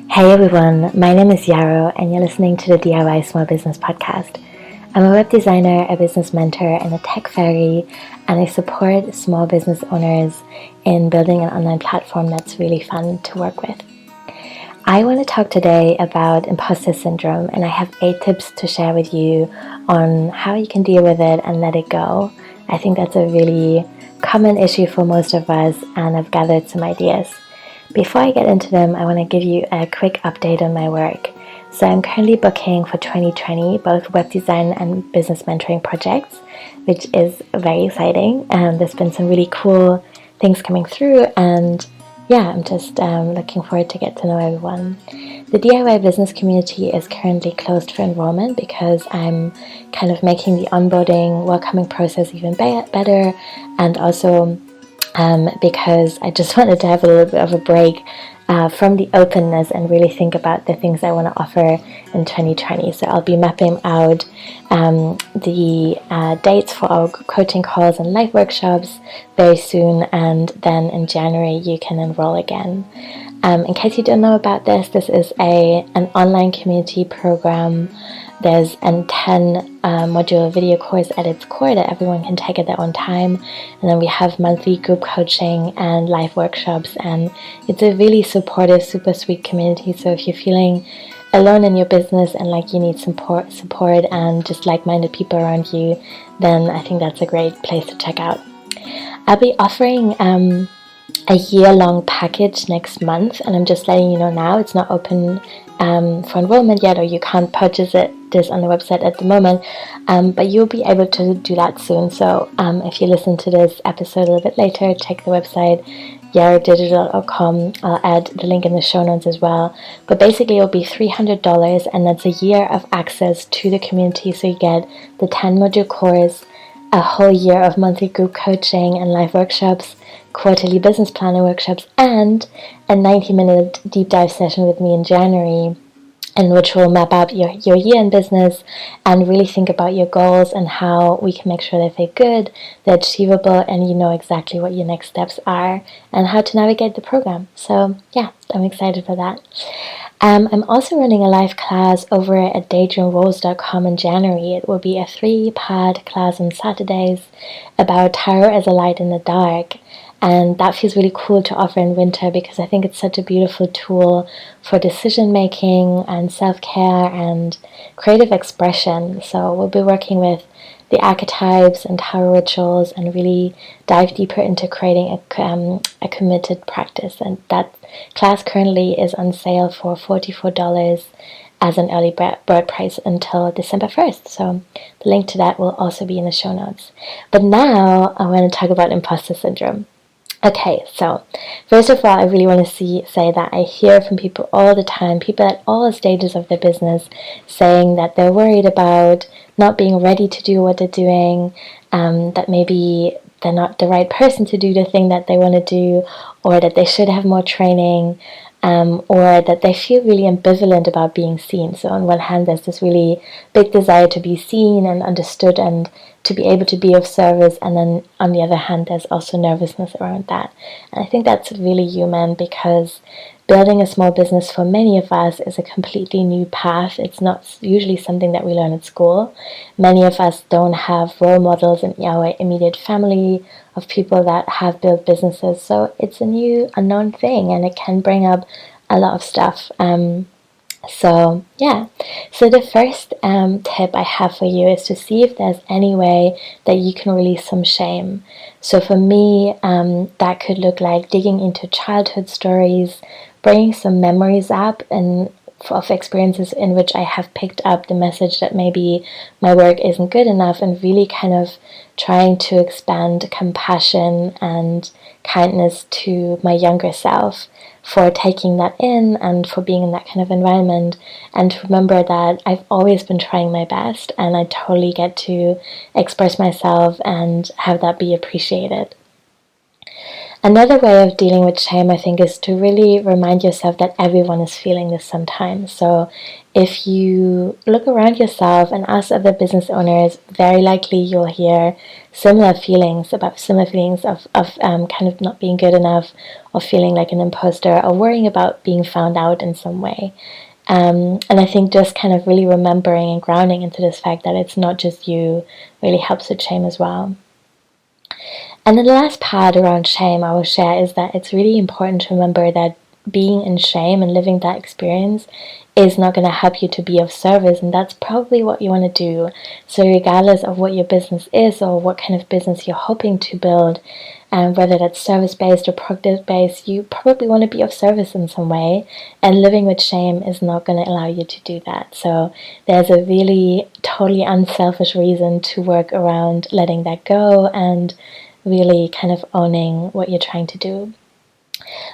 Hey everyone, my name is Yarrow and you're listening to the DIY Small Business Podcast. I'm a web designer, a business mentor, and a tech fairy, and I support small business owners in building an online platform that's really fun to work with. I want to talk today about imposter syndrome, and I have 8 tips to share with you on how you can deal with it and let it go. I think that's a really common issue for most of us, and I've gathered some ideas. Before I get into them, I want to give you a quick update on my work. So I'm currently booking for 2020 both web design and business mentoring projects, which is very exciting. There's been some really cool things coming through, and I'm just looking forward to get to know everyone. The DIY business community is currently closed for enrollment because I'm kind of making the onboarding, welcoming process even better, and also because I just wanted to have a little bit of a break from the openness and really think about the things I want to offer in 2020. So I'll be mapping out the dates for our coaching calls and live workshops very soon, and then in January you can enroll again. In case you don't know about this is an online community program. There's a 10 module video course at its core that everyone can take at their own time, and then we have monthly group coaching and live workshops, and it's a really supportive, super sweet community. So if you're feeling alone in your business and like you need support and just like-minded people around you, then I think that's a great place to check out. I'll be offering a year-long package next month, and I'm just letting you know now it's not open for enrollment yet, or you can't purchase this on the website at the moment, but you'll be able to do that soon. So if you listen to this episode a little bit later, check the website yarrowdigital.com. I'll add the link in the show notes as well. But basically it'll be $300, and that's a year of access to the community. So you get the 10 module course, a whole year of monthly group coaching and live workshops, quarterly business planner workshops, and a 90-minute deep dive session with me in January, in which we'll map out your year in business and really think about your goals and how we can make sure that they're good, they're achievable, and you know exactly what your next steps are and how to navigate the program. So I'm excited for that. I'm also running a live class over at daydreamrolls.com in January. It will be a 3-part class on Saturdays about tarot as a light in the dark. And that feels really cool to offer in winter because I think it's such a beautiful tool for decision making and self-care and creative expression. So we'll be working with the archetypes and tarot rituals and really dive deeper into creating a committed practice. And that class currently is on sale for $44 as an early bird price until December 1st. So the link to that will also be in the show notes. But now I want to talk about imposter syndrome. Okay, so first of all, I really want to say that I hear from people all the time, people at all stages of their business, saying that they're worried about not being ready to do what they're doing, that maybe they're not the right person to do the thing that they want to do, or that they should have more training, or that they feel really ambivalent about being seen. So on one hand, there's this really big desire to be seen and understood and to be able to be of service, and then on the other hand, there's also nervousness around that. And I think that's really human because building a small business for many of us is a completely new path. It's not usually something that we learn at school. Many of us don't have role models in our immediate family of people that have built businesses. So it's a new unknown thing, and it can bring up a lot of stuff. So the first tip I have for you is to see if there's any way that you can release some shame. So for me, that could look like digging into childhood stories, bringing some memories up and of experiences in which I have picked up the message that maybe my work isn't good enough, and really kind of trying to expand compassion and kindness to my younger self for taking that in and for being in that kind of environment, and to remember that I've always been trying my best and I totally get to express myself and have that be appreciated. Another way of dealing with shame, I think, is to really remind yourself that everyone is feeling this sometimes. So if you look around yourself and ask other business owners, very likely you'll hear similar feelings of kind of not being good enough, or feeling like an imposter, or worrying about being found out in some way. And I think just kind of really remembering and grounding into this fact that it's not just you really helps with shame as well. And then the last part around shame I will share is that it's really important to remember that being in shame and living that experience is not going to help you to be of service, and that's probably what you want to do. So regardless of what your business is or what kind of business you're hoping to build, whether that's service-based or product-based, you probably want to be of service in some way, and living with shame is not going to allow you to do that. So there's a really totally unselfish reason to work around letting that go and really kind of owning what you're trying to do.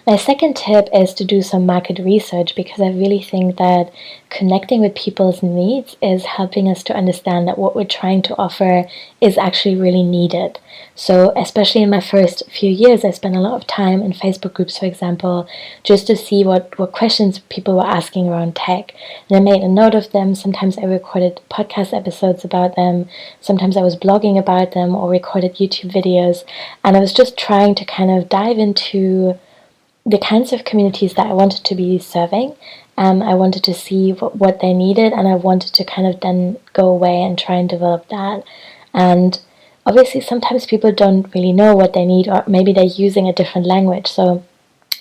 My second tip is to do some market research, because I really think that connecting with people's needs is helping us to understand that what we're trying to offer is actually really needed. So especially in my first few years, I spent a lot of time in Facebook groups, for example, just to see what questions people were asking around tech. And I made a note of them. Sometimes I recorded podcast episodes about them. Sometimes I was blogging about them or recorded YouTube videos. And I was just trying to kind of dive into the kinds of communities that I wanted to be serving. I wanted to see what they needed, and I wanted to kind of then go away and try and develop that. And obviously sometimes people don't really know what they need, or maybe they're using a different language. So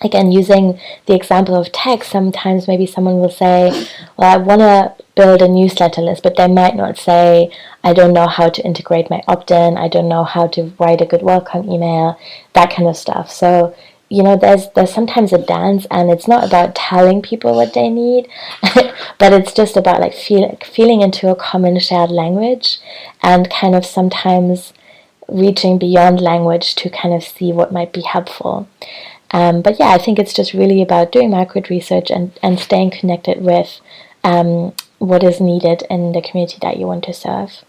again, using the example of tech, sometimes maybe someone will say, well, I want to build a newsletter list, but they might not say, I don't know how to integrate my opt-in, I don't know how to write a good welcome email, that kind of stuff. So there's sometimes a dance, and it's not about telling people what they need, but it's just about like feeling into a common shared language, and kind of sometimes reaching beyond language to kind of see what might be helpful. But yeah, I think it's just really about doing market research and staying connected with what is needed in the community that you want to serve.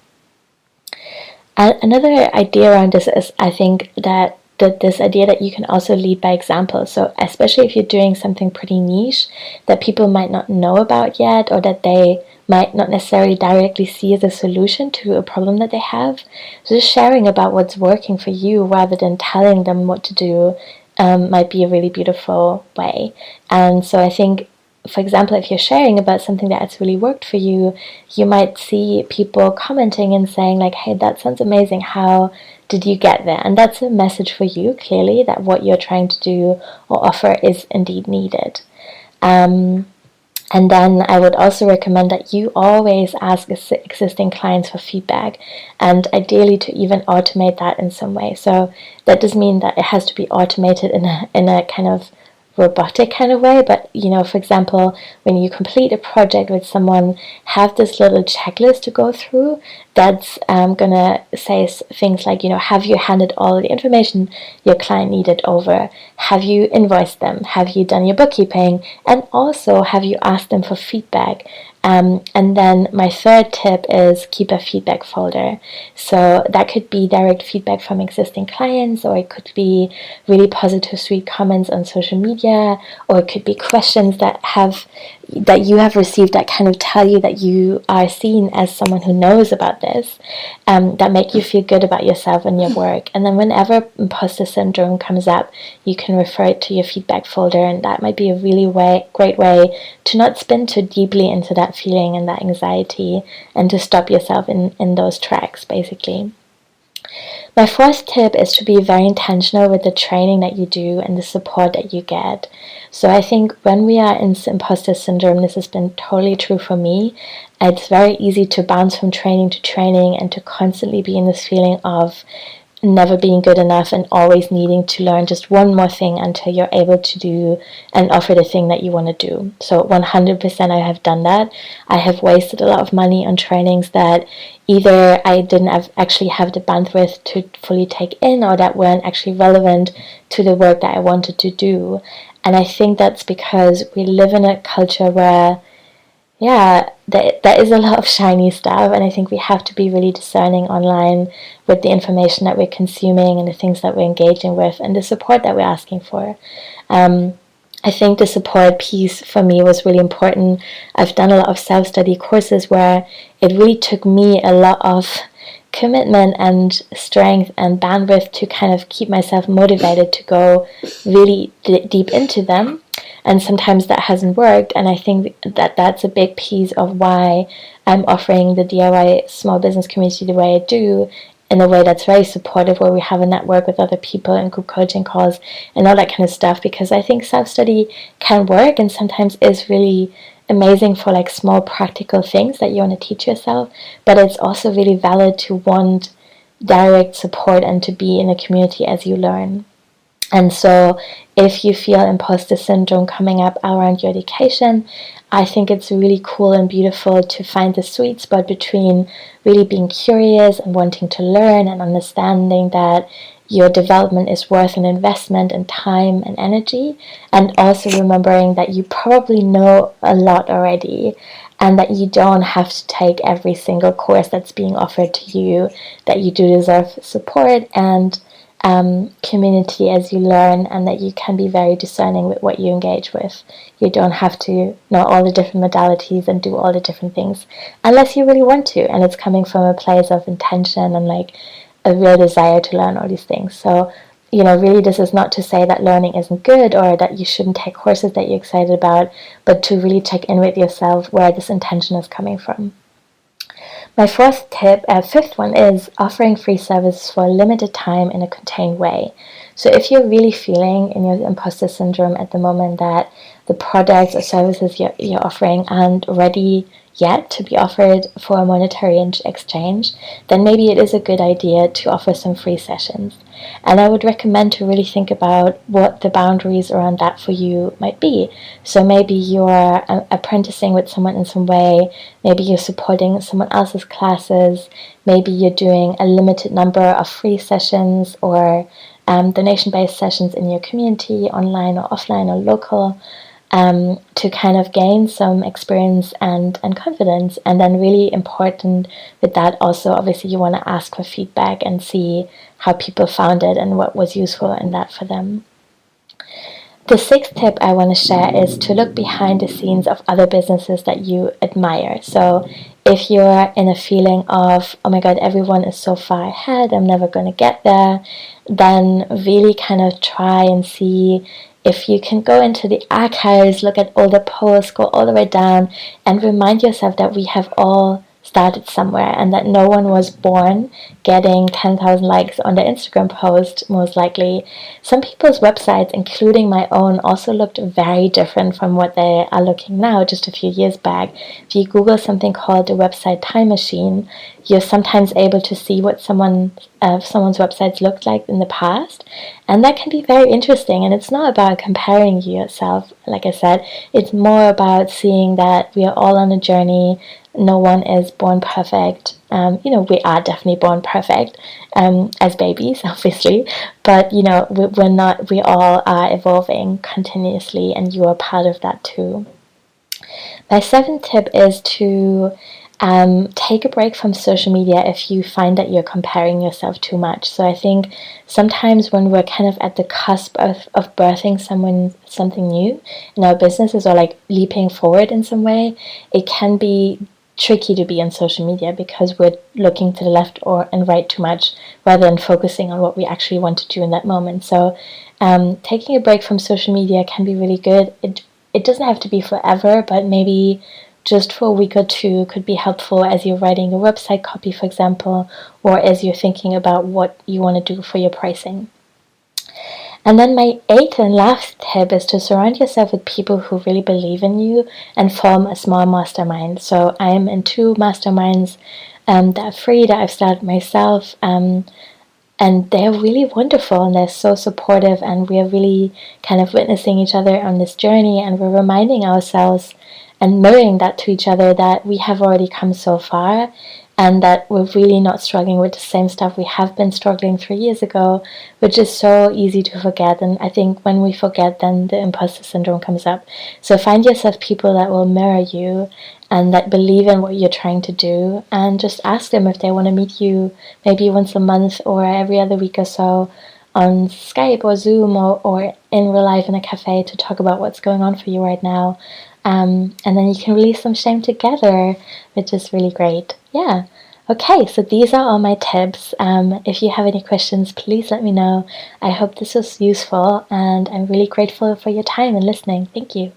Another idea around this is, I think, that this idea that you can also lead by example. So especially if you're doing something pretty niche that people might not know about yet, or that they might not necessarily directly see as a solution to a problem that they have, so just sharing about what's working for you rather than telling them what to do might be a really beautiful way. And so I think, for example, if you're sharing about something that has really worked for you, you might see people commenting and saying like, hey, that sounds amazing, how did you get there? And that's a message for you, clearly, that what you're trying to do or offer is indeed needed. And then I would also recommend that you always ask existing clients for feedback, and ideally to even automate that in some way. So that does mean that it has to be automated in a kind of robotic kind of way, but for example, when you complete a project with someone, have this little checklist to go through that's gonna say things like, have you handed all the information your client needed over? Have you invoiced them? Have you done your bookkeeping? And also, have you asked them for feedback? And then my third tip is keep a feedback folder. So that could be direct feedback from existing clients, or it could be really positive, sweet comments on social media, or it could be questions that you have received that kind of tell you that you are seen as someone who knows about this, that make you feel good about yourself and your work. And then whenever imposter syndrome comes up, you can refer it to your feedback folder, and that might be a really great way to not spin too deeply into that feeling and that anxiety, and to stop yourself in those tracks, basically. My fourth tip is to be very intentional with the training that you do and the support that you get. So I think when we are in imposter syndrome, this has been totally true for me. It's very easy to bounce from training to training and to constantly be in this feeling of never being good enough and always needing to learn just one more thing until you're able to do and offer the thing that you want to do. So 100% I have done that. I have wasted a lot of money on trainings that either I didn't actually have the bandwidth to fully take in, or that weren't actually relevant to the work that I wanted to do. And I think that's because we live in a culture where there is a lot of shiny stuff, and I think we have to be really discerning online with the information that we're consuming and the things that we're engaging with and the support that we're asking for. I think the support piece for me was really important. I've done a lot of self-study courses where it really took me a lot of commitment and strength and bandwidth to kind of keep myself motivated to go really deep into them. And sometimes that hasn't worked, and I think that that's a big piece of why I'm offering the DIY small business community the way I do, in a way that's very supportive, where we have a network with other people and group coaching calls and all that kind of stuff, because I think self-study can work and sometimes is really amazing for like small practical things that you want to teach yourself, but it's also really valid to want direct support and to be in a community as you learn. And so if you feel imposter syndrome coming up around your education, I think it's really cool and beautiful to find the sweet spot between really being curious and wanting to learn and understanding that your development is worth an investment in time and energy, and also remembering that you probably know a lot already and that you don't have to take every single course that's being offered to you, that you do deserve support and community as you learn, and that you can be very discerning with what you engage with. You don't have to know all the different modalities and do all the different things unless you really want to, and it's coming from a place of intention and like a real desire to learn all these things. So, really this is not to say that learning isn't good or that you shouldn't take courses that you're excited about, but to really check in with yourself where this intention is coming from. My fifth one is offering free services for a limited time in a contained way. So if you're really feeling in your imposter syndrome at the moment that the products or services you're offering aren't ready yet to be offered for a monetary exchange, then maybe it is a good idea to offer some free sessions. And I would recommend to really think about what the boundaries around that for you might be. So maybe you're apprenticing with someone in some way, maybe you're supporting someone else's classes, maybe you're doing a limited number of free sessions or donation-based sessions in your community, online or offline or local, to kind of gain some experience and confidence. And then really important with that also, obviously you want to ask for feedback and see how people found it and what was useful in that for them. The sixth tip I want to share is to look behind the scenes of other businesses that you admire. So if you're in a feeling of, oh my god, everyone is so far ahead, I'm never going to get there, then really kind of try and see if you can go into the archives, look at older posts, go all the way down, and remind yourself that we have all started somewhere and that no one was born getting 10,000 likes on their Instagram post, most likely. Some people's websites, including my own, also looked very different from what they are looking now just a few years back. If you Google something called the website time machine, you're sometimes able to see what someone's websites looked like in the past, and that can be very interesting. And it's not about comparing yourself, like I said, it's more about seeing that we are all on a journey. No one is born perfect. We are definitely born perfect as babies, obviously, but we're not. We all are evolving continuously, and you are part of that too. My seventh tip is to take a break from social media if you find that you're comparing yourself too much. So I think sometimes when we're kind of at the cusp of birthing something new in our businesses, or like leaping forward in some way, it can be tricky to be on social media because we're looking to the left and right too much rather than focusing on what we actually want to do in that moment. So taking a break from social media can be really good. It doesn't have to be forever, but maybe just for a week or two could be helpful as you're writing your website copy, for example, or as you're thinking about what you want to do for your pricing. And then my eighth and last tip is to surround yourself with people who really believe in you and form a small mastermind. So I'm in 2 masterminds that are free, that I've started myself, and they're really wonderful and they're so supportive, and we're really kind of witnessing each other on this journey, and we're reminding ourselves and mirroring that to each other that we have already come so far, and that we're really not struggling with the same stuff we have been struggling 3 years ago, which is so easy to forget. And I think when we forget, then the imposter syndrome comes up. So find yourself people that will mirror you and that believe in what you're trying to do, and just ask them if they want to meet you maybe once a month or every other week or so on Skype or Zoom or in real life in a cafe to talk about what's going on for you right now. And then you can release some shame together, which is really great. Yeah. Okay, so these are all my tips. If you have any questions, please let me know. I hope this was useful, and I'm really grateful for your time and listening. Thank you.